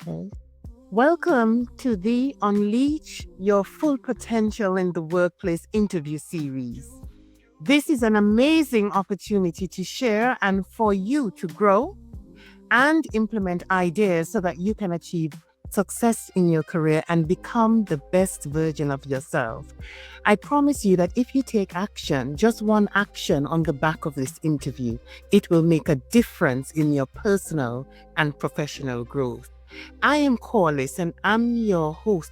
Okay. Welcome to the Unleash Your Full Potential in the Workplace interview series. This is an amazing opportunity to share and for you to grow and implement ideas so that you can achieve success in your career and become the best version of yourself. I promise you that if you take action, just one action on the back of this interview, it will make a difference in your personal and professional growth. I am Corliss and I'm your host.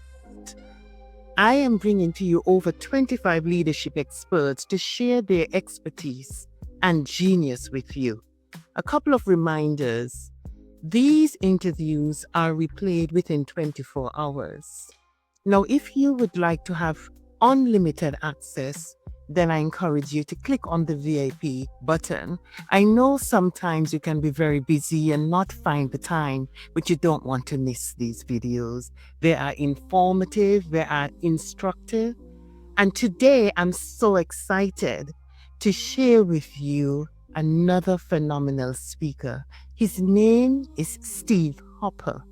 I am bringing to you over 25 leadership experts to share their expertise and genius with you. A couple of reminders. These interviews are replayed within 24 hours. Now, if you would like to have unlimited access, then I encourage you to click on the VIP button. I know sometimes you can be very busy and not find the time, but you don't want to miss these videos. They are informative, they are instructive. And today I'm so excited to share with you another phenomenal speaker. His name is Steve Hopper.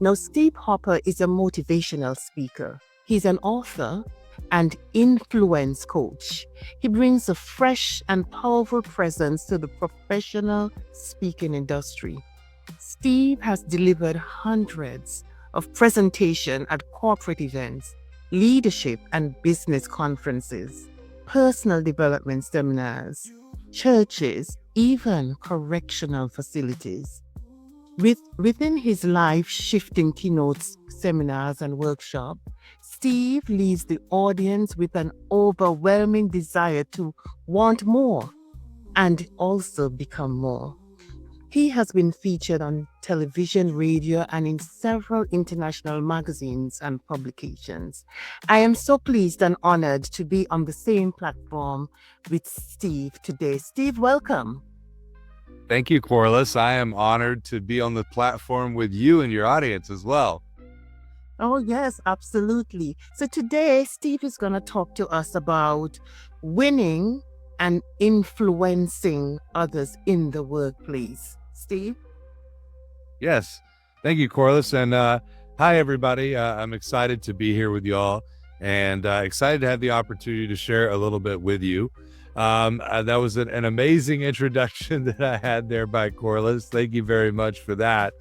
Now, Steve Hopper is a motivational speaker. He's an author and influence coach. He brings a fresh and powerful presence to the professional speaking industry. Steve has delivered hundreds of presentations at corporate events, leadership and business conferences, personal development seminars, churches, even correctional facilities. Within his life-shifting keynotes, seminars, and workshops, Steve leaves the audience with an overwhelming desire to want more and also become more. He has been featured on television, radio, and in several international magazines and publications. I am so pleased and honored to be on the same platform with Steve today. Steve, welcome. Thank you, Corliss. I am honored to be on the platform with you and your audience as well. Oh, yes, absolutely. So today, Steve is going to talk to us about winning and influencing others in the workplace. Steve? Yes. Thank you, Corliss. And hi, everybody. I'm excited to be here with y'all and excited to have the opportunity to share a little bit with you. That was an amazing introduction that I had there by Corliss. Thank you very much for that.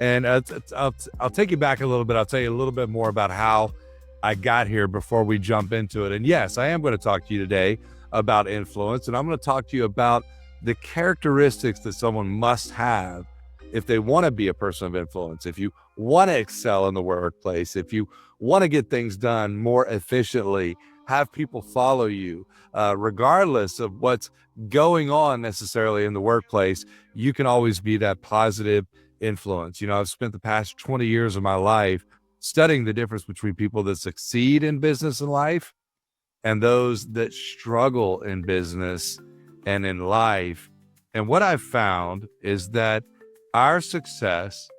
And I'll take you back a little bit. I'll tell you a little bit more about how I got here before we jump into it. And yes, I am going to talk to you today about influence. And I'm going to talk to you about the characteristics that someone must have if they want to be a person of influence, if you want to excel in the workplace, if you want to get things done more efficiently, have people follow you, regardless of what's going on necessarily in the workplace, you can always be that positive influence. You know, I've spent the past 20 years of my life studying the difference between people that succeed in business and life and those that struggle in business and in life. And what I've found is that our success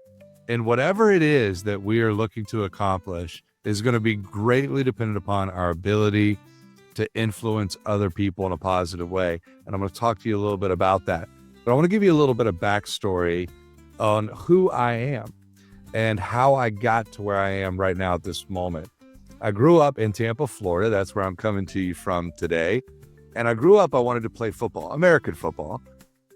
in whatever it is that we are looking to accomplish is going to be greatly dependent upon our ability to influence other people in a positive way. And I'm going to talk to you a little bit about that. But I want to give you a little bit of backstory on who I am and how I got to where I am right now at this moment. I grew up in Tampa, Florida. That's where I'm coming to you from today. And I grew up, I wanted to play football, American football.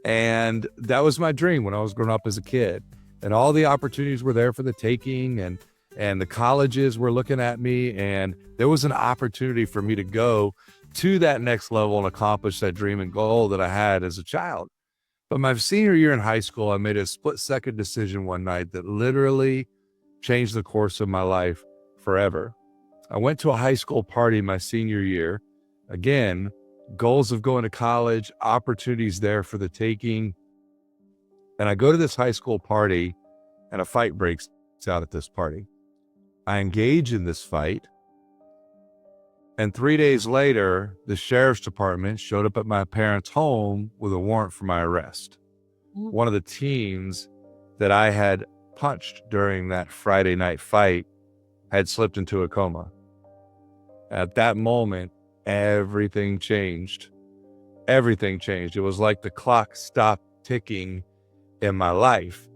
And that was my dream when I was growing up as a kid. And all the opportunities were there for the taking, and the colleges were looking at me, and there was an opportunity for me to go to that next level and accomplish that dream and goal that I had as a child. But my senior year in high school, I made a split-second decision one night that literally changed the course of my life forever. I went to a high school party my senior year. Again, goals of going to college, opportunities there for the taking. And I go to this high school party and a fight breaks out at this party. I engage in this fight. And 3 days later, the sheriff's department showed up at my parents' home with a warrant for my arrest. One of the teens that I had punched during that Friday night fight had slipped into a coma. At that moment, everything changed. Everything changed. It was like the clock stopped ticking in my life.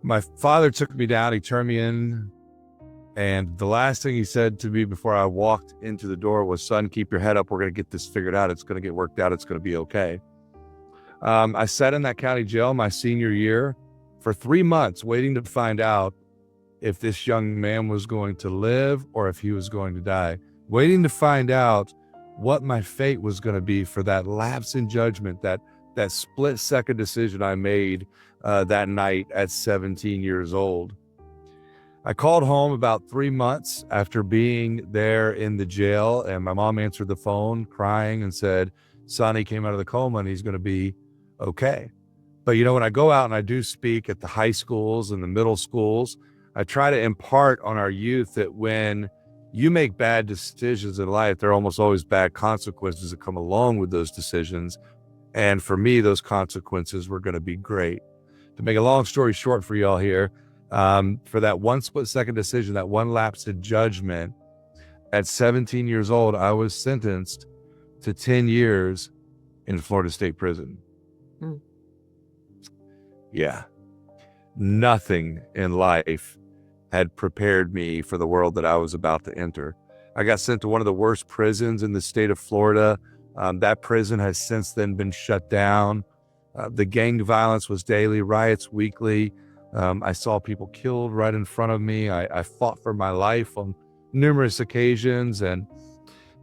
My father took me down, he turned me in, and the last thing he said to me before I walked into the door was, "Son, keep your head up. We're going to get this figured out. It's going to get worked out. It's going to be okay." I sat in that county jail my senior year for 3 months, waiting to find out if this young man was going to live or if he was going to die, waiting to find out what my fate was going to be for that lapse in judgment, that split-second decision I made that night at 17 years old. I called home about 3 months after being there in the jail, and my mom answered the phone crying and said, "Son, he came out of the coma and he's going to be okay." But when I go out and I do speak at the high schools and the middle schools, I try to impart on our youth that when you make bad decisions in life, there are almost always bad consequences that come along with those decisions. And for me, those consequences were going to be great. To make a long story short for y'all here, for that one split-second decision, that one lapse in judgment, at 17 years old, I was sentenced to 10 years in Florida State Prison. Yeah. Nothing in life had prepared me for the world that I was about to enter. I got sent to one of the worst prisons in the state of Florida. That prison has since then been shut down. The gang violence was daily, riots weekly. I saw people killed right in front of me. I fought for my life on numerous occasions. And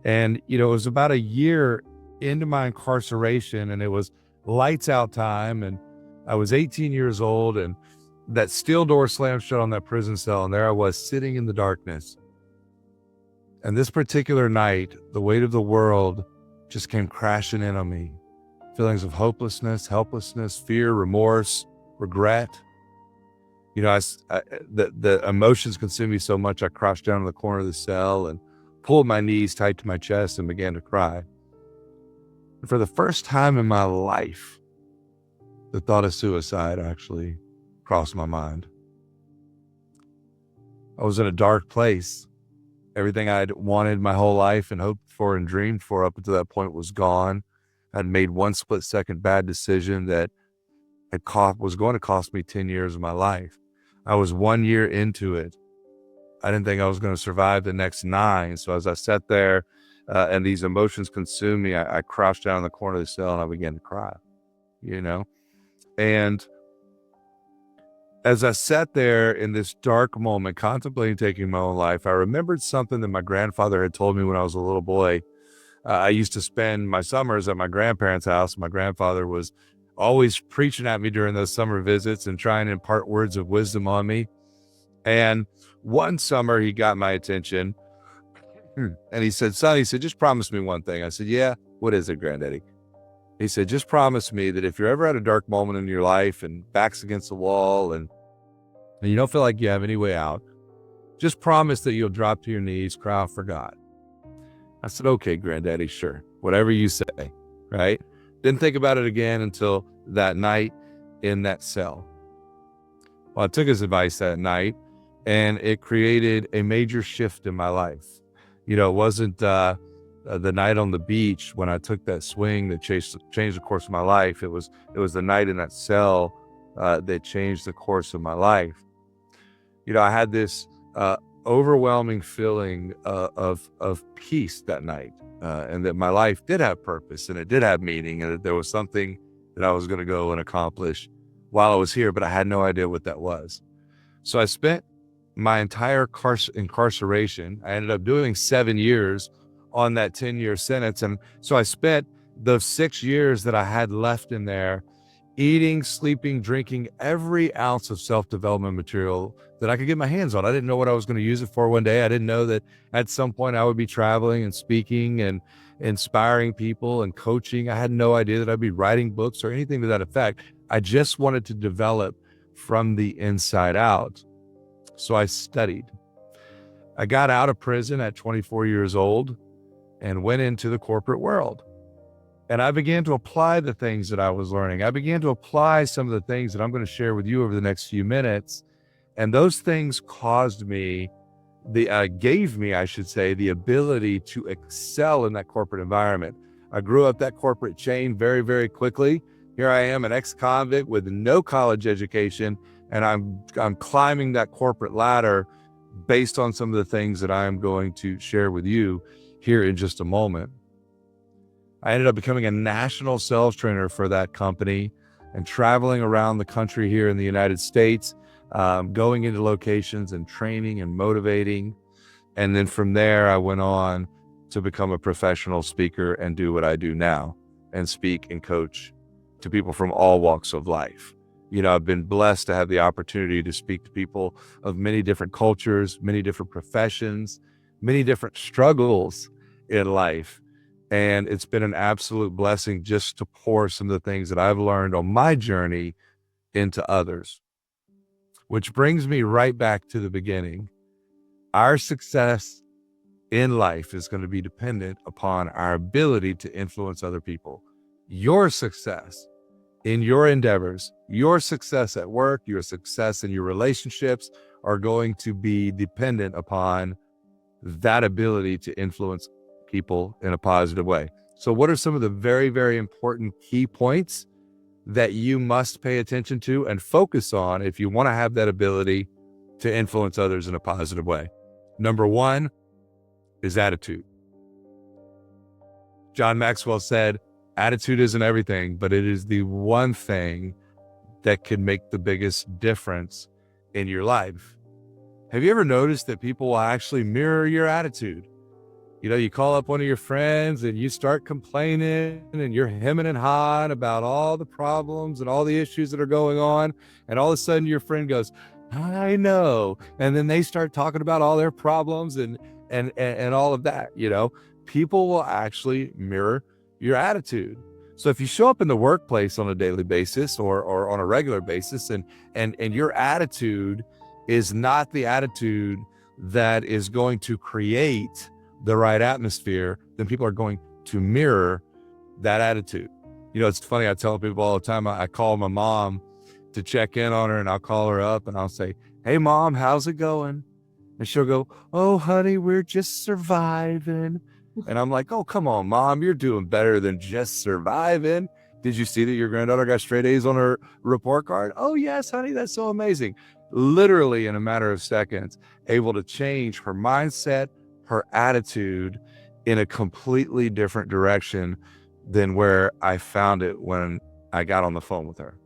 it was about a year into my incarceration, and it was lights out time. And I was 18 years old, and that steel door slammed shut on that prison cell. And there I was sitting in the darkness. And this particular night, the weight of the world just came crashing in on me. Feelings of hopelessness, helplessness, fear, remorse, regret. The emotions consumed me so much, I crouched down in the corner of the cell and pulled my knees tight to my chest and began to cry. And for the first time in my life, the thought of suicide actually crossed my mind. I was in a dark place. Everything I'd wanted my whole life and hoped for and dreamed for up until that point was gone. I'd made one split-second bad decision that was going to cost me 10 years of my life. I was 1 year into it. I didn't think I was going to survive the next 9. So as I sat there and these emotions consumed me, I crouched down in the corner of the cell and I began to cry, And as I sat there in this dark moment, contemplating taking my own life, I remembered something that my grandfather had told me when I was a little boy. I used to spend my summers at my grandparents' house. My grandfather was always preaching at me during those summer visits and trying to impart words of wisdom on me. And one summer he got my attention and he said, "Son," he said, "just promise me one thing." I said, "Yeah, what is it, Granddaddy?" He said, "Just promise me that if you're ever at a dark moment in your life and back's against the wall and you don't feel like you have any way out, just promise that you'll drop to your knees, cry out for God." I said, "Okay, Granddaddy, sure. Whatever you say," right? Didn't think about it again until that night in that cell. Well, I took his advice that night, and it created a major shift in my life. It wasn't the night on the beach when I took that swing that changed the course of my life. It was the night in that cell that changed the course of my life. I had this overwhelming feeling of peace that night, and that my life did have purpose and it did have meaning, and that there was something that I was going to go and accomplish while I was here, but I had no idea what that was. So I spent my entire incarceration. I ended up doing 7 years on that 10-year sentence. And so I spent those 6 years that I had left in there eating, sleeping, drinking every ounce of self-development material that I could get my hands on. I didn't know what I was going to use it for one day. I didn't know that at some point I would be traveling and speaking and inspiring people and coaching. I had no idea that I'd be writing books or anything to that effect. I just wanted to develop from the inside out. So I studied. I got out of prison at 24 years old and went into the corporate world. And I began to apply the things that I was learning. I began to apply some of the things that I'm going to share with you over the next few minutes. And those things gave me, I should say, the ability to excel in that corporate environment. I grew up that corporate chain very, very quickly. Here I am, an ex-convict with no college education, And I'm climbing that corporate ladder based on some of the things that I am going to share with you here in just a moment. I ended up becoming a national sales trainer for that company and traveling around the country here in the United States, going into locations and training and motivating. And then from there, I went on to become a professional speaker and do what I do now and speak and coach to people from all walks of life. I've been blessed to have the opportunity to speak to people of many different cultures, many different professions, many different struggles in life. And it's been an absolute blessing just to pour some of the things that I've learned on my journey into others. Which brings me right back to the beginning. Our success in life is going to be dependent upon our ability to influence other people. Your success in your endeavors, your success at work, your success in your relationships are going to be dependent upon that ability to influence people in a positive way. So what are some of the very, very important key points that you must pay attention to and focus on if you want to have that ability to influence others in a positive way? Number one is attitude. John Maxwell said, attitude isn't everything, but it is the one thing that can make the biggest difference in your life. Have you ever noticed that people will actually mirror your attitude? You call up one of your friends and you start complaining and you're hemming and hawing about all the problems and all the issues that are going on. And all of a sudden your friend goes, I know. And then they start talking about all their problems and all of that. People will actually mirror your attitude. So if you show up in the workplace on a daily basis or on a regular basis and your attitude is not the attitude that is going to create the right atmosphere, then people are going to mirror that attitude. It's funny. I tell people all the time, I call my mom to check in on her and I'll call her up and I'll say, hey mom, how's it going? And she'll go, oh honey, we're just surviving. And I'm like, oh, come on, mom, you're doing better than just surviving. Did you see that your granddaughter got straight A's on her report card? Oh yes, honey, that's so amazing. Literally in a matter of seconds, able to change her mindset, her attitude in a completely different direction than where I found it when I got on the phone with her.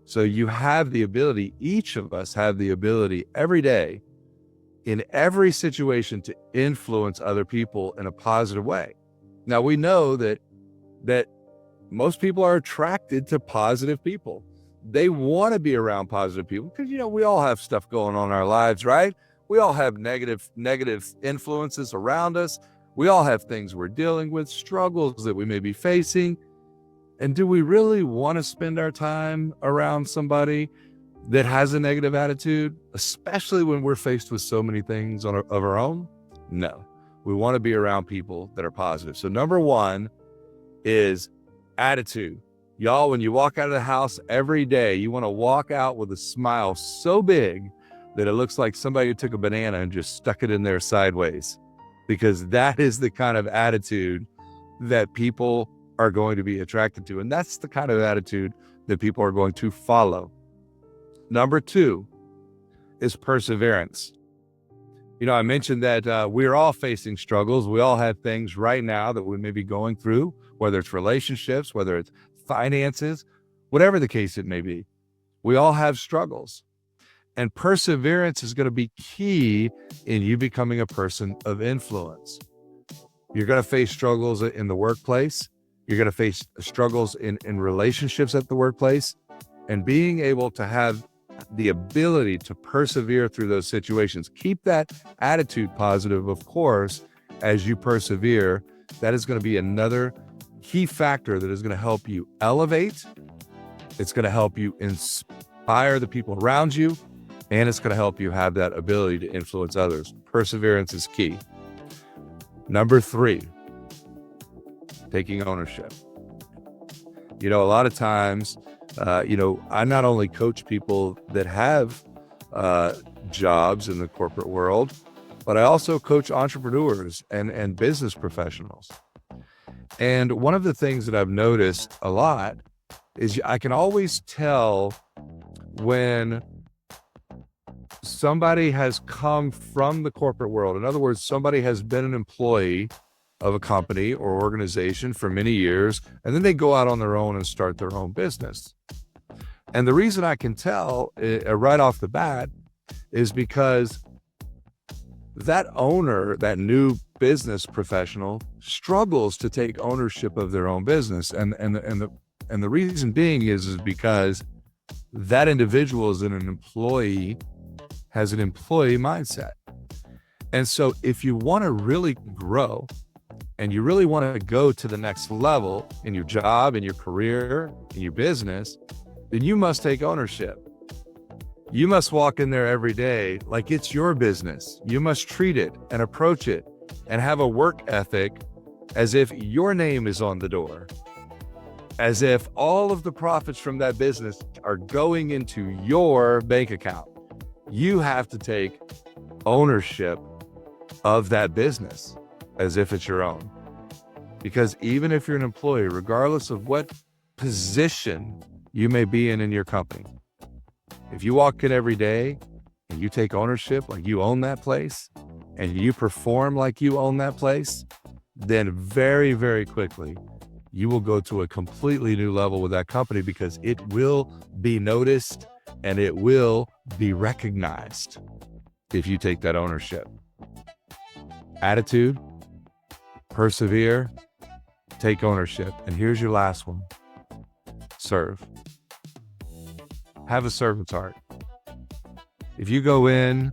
So you have the ability, each of us have the ability every day in every situation to influence other people in a positive way. Now we know that most people are attracted to positive people. They want to be around positive people because, we all have stuff going on in our lives, right? We all have negative influences around us. We all have things we're dealing with, struggles that we may be facing. And do we really want to spend our time around somebody that has a negative attitude, especially when we're faced with so many things of our own? No, we want to be around people that are positive. So number one is attitude. Y'all, when you walk out of the house every day, you want to walk out with a smile so big that it looks like somebody took a banana and just stuck it in there sideways, because that is the kind of attitude that people are going to be attracted to. And that's the kind of attitude that people are going to follow. Number two is perseverance. I mentioned that we're all facing struggles. We all have things right now that we may be going through, whether it's relationships, whether it's finances, whatever the case it may be. We all have struggles. And perseverance is going to be key in you becoming a person of influence. You're going to face struggles in the workplace. You're going to face struggles in relationships at the workplace. And being able to have the ability to persevere through those situations. Keep that attitude positive, of course, as you persevere. That is going to be another key factor that is going to help you elevate. It's going to help you inspire the people around you, and it's going to help you have that ability to influence others. Perseverance is key. Number three, taking ownership. A lot of times, I not only coach people that have jobs in the corporate world, but I also coach entrepreneurs and business professionals. And one of the things that I've noticed a lot is I can always tell when somebody has come from the corporate world. In other words, somebody has been an employee of a company or organization for many years, and then they go out on their own and start their own business. And the reason I can tell right off the bat is because that owner, that new business professional, struggles to take ownership of their own business. And the reason being is because that individual is has an employee mindset. And so if you want to really grow and you really want to go to the next level in your job, in your career, in your business, then you must take ownership. You must walk in there every day like it's your business. You must treat it and approach it and have a work ethic as if your name is on the door, as if all of the profits from that business are going into your bank account. You have to take ownership of that business as if it's your own. Because even if you're an employee, regardless of what position you may be in your company, if you walk in every day and you take ownership like you own that place and you perform like you own that place, then very, very quickly, you will go to a completely new level with that company because it will be noticed and it will be recognized if you take that ownership. Attitude, persevere, take ownership. And here's your last one. Serve. Have a servant's heart. If you go in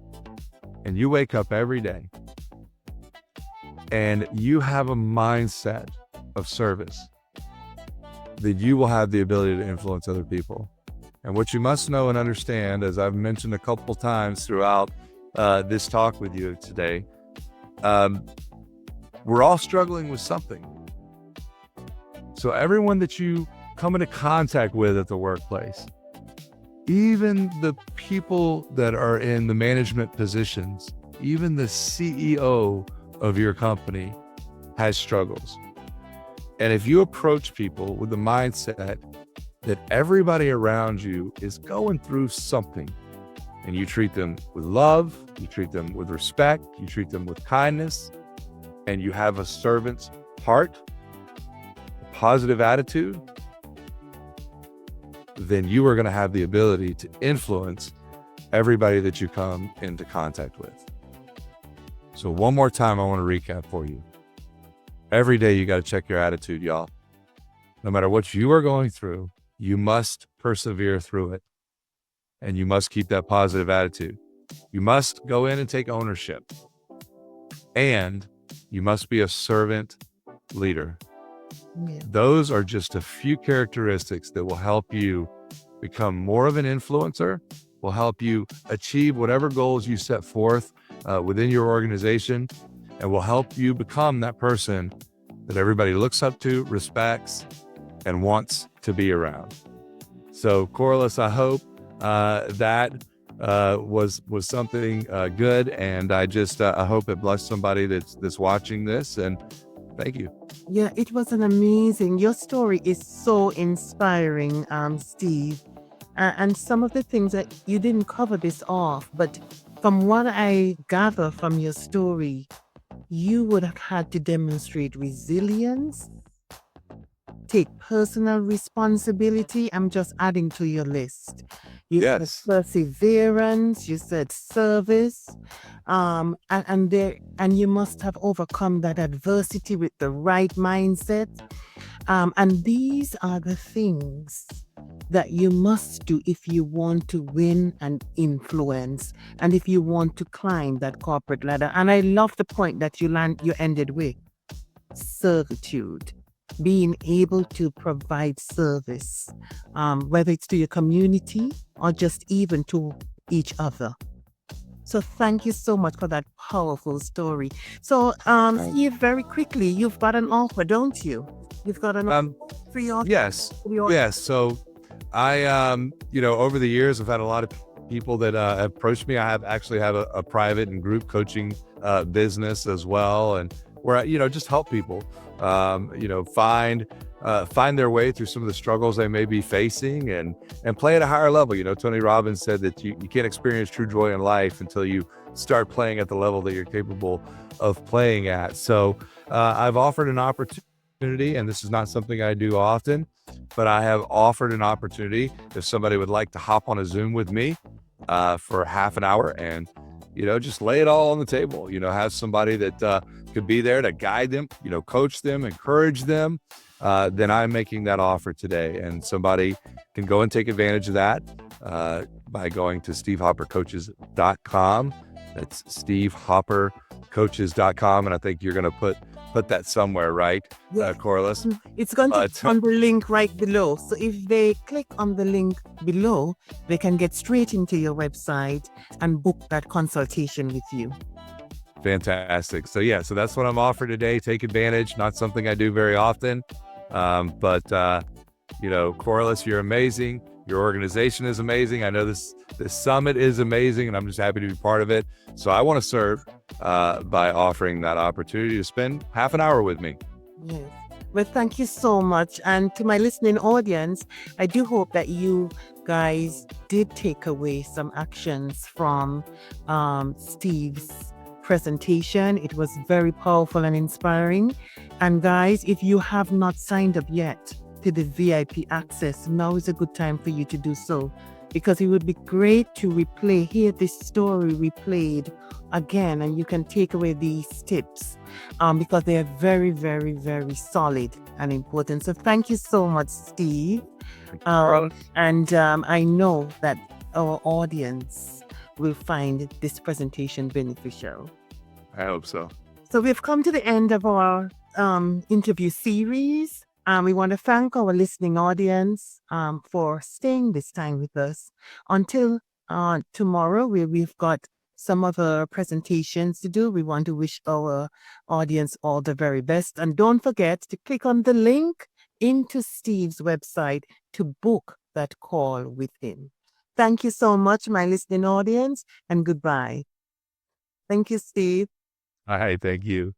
and you wake up every day and you have a mindset of service, then you will have the ability to influence other people. And what you must know and understand, as I've mentioned a couple times throughout this talk with you today, we're all struggling with something. So everyone that you come into contact with at the workplace, even the people that are in the management positions, even the CEO of your company has struggles. And if you approach people with the mindset that everybody around you is going through something, and you treat them with love, you treat them with respect, you treat them with kindness, and you have a servant's heart, a positive attitude, then you are going to have the ability to influence everybody that you come into contact with. So one more time, I want to recap for you. Every day you got to check your attitude, y'all. No matter what you are going through, you must persevere through it. And you must keep that positive attitude. You must go in and take ownership. And you must be a servant leader. Yeah. Those are just a few characteristics that will help you become more of an influencer, will help you achieve whatever goals you set forth within your organization, and will help you become that person that everybody looks up to, respects, and wants to be around. So, Corliss, I hope that was something good, and I hope it blessed somebody that's watching this. And thank you. Yeah, it was an amazing. Your story is so inspiring, Steve. And some of the things that you didn't cover this off, but from what I gather from your story, you would have had to demonstrate resilience, take personal responsibility. I'm just adding to your list. You said perseverance, you said service, and you must have overcome that adversity with the right mindset. And these are the things that you must do if you want to win and influence, and if you want to climb that corporate ladder. And I love the point that you ended with: servitude. Being able to provide service, whether it's to your community or just even to each other. So thank you so much for that powerful story. So, Steve, very quickly, you've got an offer, don't you? You've got an free offer. Yes. So I, over the years, I've had a lot of people that have approached me. I have a private and group coaching business as well, and where I, just help people, find find their way through some of the struggles they may be facing and play at a higher level. Tony Robbins said that you can't experience true joy in life until you start playing at the level that you're capable of playing at. So I've offered an opportunity, and this is not something I do often, but I have offered an opportunity if somebody would like to hop on a Zoom with me for half an hour and just lay it all on the table. Have somebody that could be there to guide them, coach them, encourage them. Then I'm making that offer today, and somebody can go and take advantage of that by going to stevehoppercoaches.com. That's stevehoppercoaches.com, and I think you're going to put that somewhere, right, Corliss? It's going to be on the link right below. So if they click on the link below, they can get straight into your website and book that consultation with you. Fantastic. So that's what I'm offering today. Take advantage. Not something I do very often, but Corliss, you're amazing. Your organization is amazing. I know this summit is amazing, and I'm just happy to be part of it. So I want to serve by offering that opportunity to spend half an hour with me. Yes. Well, thank you so much. And to my listening audience, I do hope that you guys did take away some actions from Steve's presentation. It was very powerful and inspiring. And guys, if you have not signed up yet to the VIP access, now is a good time for you to do so, because it would be great to hear this story replayed again, and you can take away these tips because they are very, very, very solid and important. So thank you so much, Steve. And I know that our audience will find this presentation beneficial. I hope so. So we've come to the end of our interview series. We want to thank our listening audience for staying this time with us. Until tomorrow, where we've got some other presentations to do, we want to wish our audience all the very best. And don't forget to click on the link into Steve's website to book that call with him. Thank you so much, my listening audience, and goodbye. Thank you, Steve. All right. Thank you.